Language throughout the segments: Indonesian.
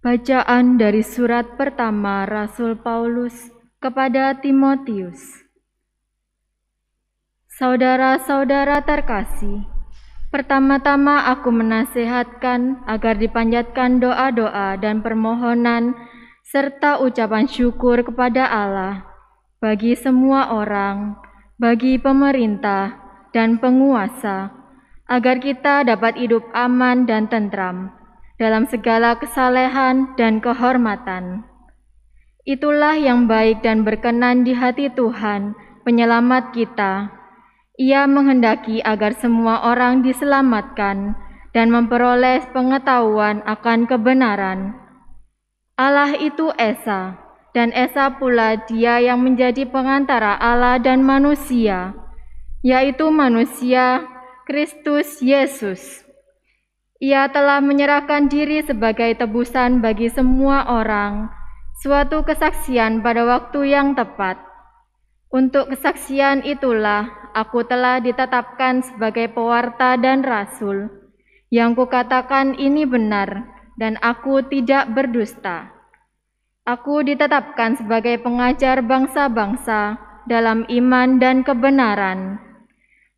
Bacaan dari surat pertama Rasul Paulus kepada Timotius. Saudara-saudara terkasih, pertama-tama aku menasihatkan agar dipanjatkan doa-doa dan permohonan serta ucapan syukur kepada Allah bagi semua orang, bagi pemerintah dan penguasa, agar kita dapat hidup aman dan tentram dalam segala kesalehan dan kehormatan. Itulah yang baik dan berkenan di hati Tuhan, penyelamat kita. Ia menghendaki agar semua orang diselamatkan dan memperoleh pengetahuan akan kebenaran. Allah itu Esa, dan Esa pula Dia yang menjadi pengantara Allah dan manusia, yaitu manusia Kristus Yesus. Ia telah menyerahkan diri sebagai tebusan bagi semua orang, suatu kesaksian pada waktu yang tepat. Untuk kesaksian itulah aku telah ditetapkan sebagai pewarta dan rasul, yang kukatakan ini benar, dan aku tidak berdusta. Aku ditetapkan sebagai pengajar bangsa-bangsa dalam iman dan kebenaran.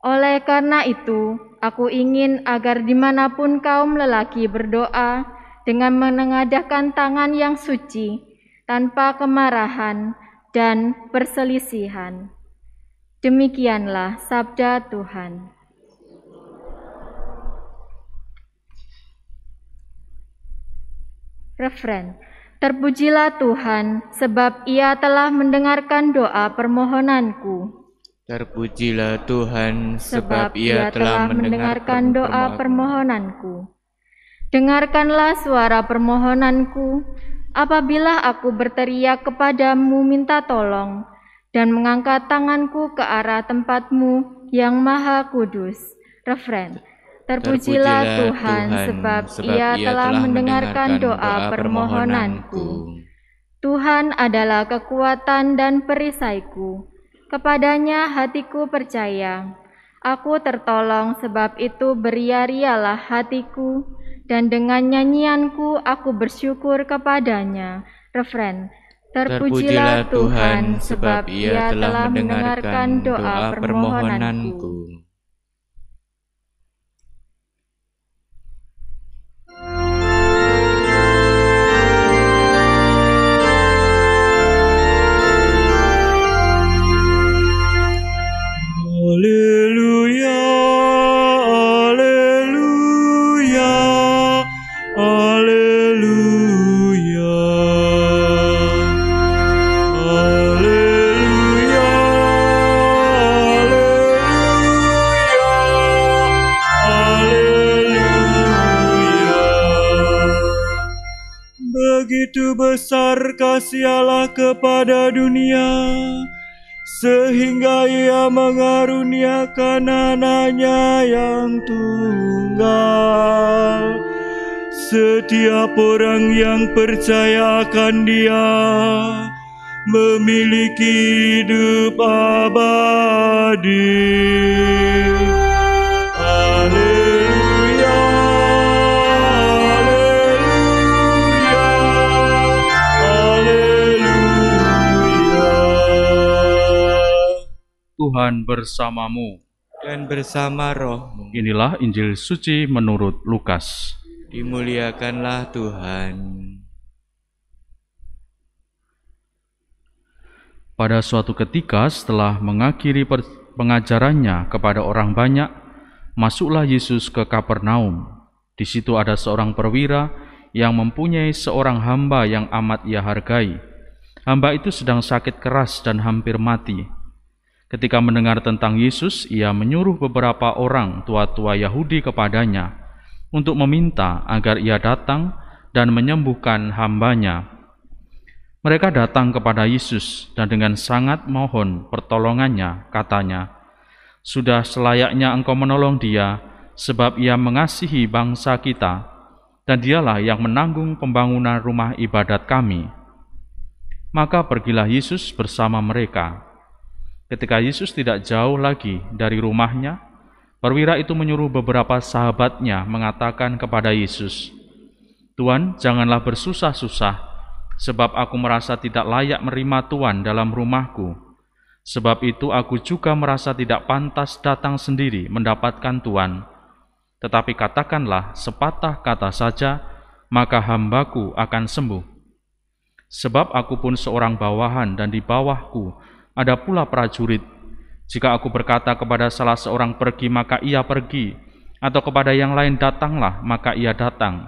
Oleh karena itu, aku ingin agar dimanapun kaum lelaki berdoa dengan menengadahkan tangan yang suci, tanpa kemarahan dan perselisihan. Demikianlah sabda Tuhan. Refren. Terpujilah Tuhan, sebab Ia telah mendengarkan doa permohonanku. Terpujilah Tuhan, sebab Ia telah mendengarkan doa permohonanku. Dengarkanlah suara permohonanku, apabila aku berteriak kepadamu minta tolong, dan mengangkat tanganku ke arah tempat-Mu yang maha kudus. Refren. Terpujilah Tuhan, sebab Ia telah mendengarkan doa permohonanku. Tuhan adalah kekuatan dan perisaiku. Kepadanya hatiku percaya. Aku tertolong, sebab itu beria-rialah hatiku, dan dengan nyanyianku aku bersyukur kepadanya. Refren. Terpujilah Tuhan, sebab Ia telah mendengarkan doa permohonanku. Haleluya, haleluya, haleluya, haleluya, haleluya, haleluya. Begitu besar kasih Allah kepada dunia, sehingga Ia mengaruniakan anaknya yang tunggal. Setiap orang yang percaya akan Dia memiliki hidup abadi. Haleluya, haleluya, haleluya. Tuhan bersamamu. Dan bersama rohmu. Inilah Injil suci menurut Lukas. Dimuliakanlah Tuhan. Pada suatu ketika setelah mengakhiri pengajarannya kepada orang banyak, masuklah Yesus ke Kapernaum. Di situ ada seorang perwira yang mempunyai seorang hamba yang amat ia hargai. Hamba itu sedang sakit keras dan hampir mati. Ketika mendengar tentang Yesus, ia menyuruh beberapa orang tua-tua Yahudi kepadanya untuk meminta agar ia datang dan menyembuhkan hambanya. Mereka datang kepada Yesus dan dengan sangat mohon pertolongannya, katanya, "Sudah selayaknya engkau menolong dia, sebab ia mengasihi bangsa kita, dan dialah yang menanggung pembangunan rumah ibadat kami." Maka pergilah Yesus bersama mereka. Ketika Yesus tidak jauh lagi dari rumahnya, perwira itu menyuruh beberapa sahabatnya mengatakan kepada Yesus, Tuan, janganlah bersusah-susah, sebab aku merasa tidak layak menerima Tuan dalam rumahku. Sebab itu aku juga merasa tidak pantas datang sendiri mendapatkan Tuan. Tetapi katakanlah sepatah kata saja, maka hambaku akan sembuh. Sebab aku pun seorang bawahan dan di bawahku ada pula prajurit. Jika aku berkata kepada salah seorang pergi, maka ia pergi, atau kepada yang lain datanglah, maka ia datang.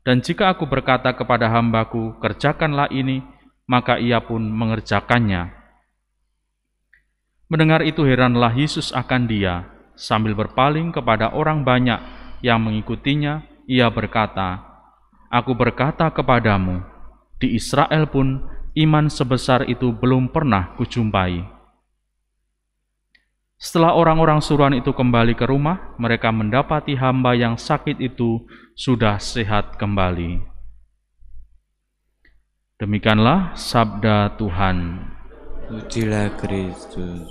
Dan jika aku berkata kepada hambaku, kerjakanlah ini, maka ia pun mengerjakannya. Mendengar itu heranlah Yesus akan dia. Sambil berpaling kepada orang banyak yang mengikutinya, ia berkata, Aku berkata kepadamu, di Israel pun iman sebesar itu belum pernah kujumpai. Setelah orang-orang suruhan itu kembali ke rumah, mereka mendapati hamba yang sakit itu sudah sehat kembali. Demikianlah sabda Tuhan. Pujilah Kristus.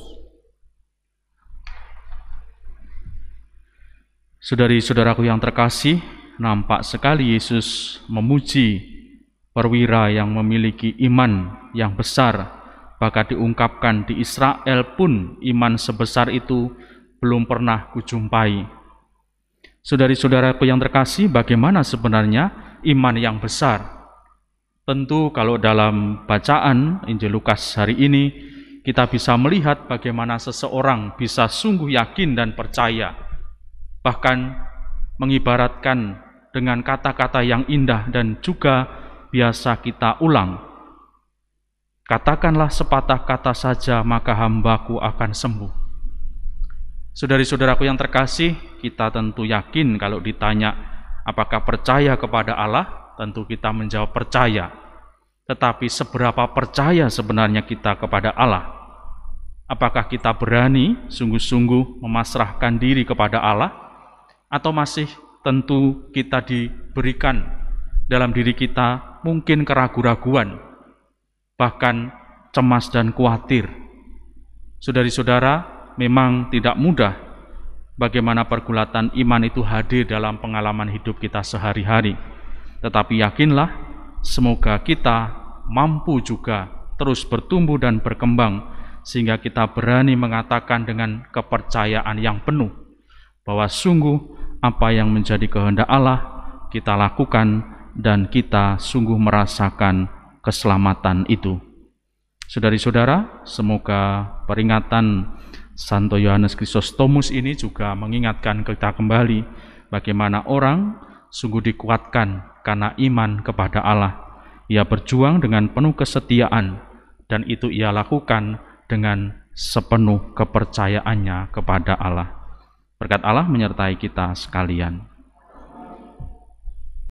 Saudari-saudaraku yang terkasih, nampak sekali Yesus memuji perwira yang memiliki iman yang besar. Bahkan diungkapkan di Israel pun iman sebesar itu belum pernah kujumpai. Saudari-saudaraku yang terkasih, bagaimana sebenarnya iman yang besar? Tentu kalau dalam bacaan Injil Lukas hari ini, kita bisa melihat bagaimana seseorang bisa sungguh yakin dan percaya. Bahkan mengibaratkan dengan kata-kata yang indah dan juga biasa kita ulang. Katakanlah sepatah kata saja, maka hambaku akan sembuh. Saudari-saudaraku yang terkasih, kita tentu yakin kalau ditanya apakah percaya kepada Allah, tentu kita menjawab percaya. Tetapi seberapa percaya sebenarnya kita kepada Allah? Apakah kita berani sungguh-sungguh memasrahkan diri kepada Allah? Atau masih tentu kita diberikan dalam diri kita mungkin keraguan-raguan, bahkan cemas dan khawatir. Saudari-saudara, memang tidak mudah bagaimana pergulatan iman itu hadir dalam pengalaman hidup kita sehari-hari. Tetapi yakinlah, semoga kita mampu juga terus bertumbuh dan berkembang, sehingga kita berani mengatakan dengan kepercayaan yang penuh, bahwa sungguh apa yang menjadi kehendak Allah kita lakukan, dan kita sungguh merasakan keselamatan itu. Saudari-saudara, semoga peringatan Santo Yohanes Chrysostomus ini juga mengingatkan kita kembali bagaimana orang sungguh dikuatkan karena iman kepada Allah. Ia berjuang dengan penuh kesetiaan, dan itu ia lakukan dengan sepenuh kepercayaannya kepada Allah. Berkat Allah menyertai kita sekalian.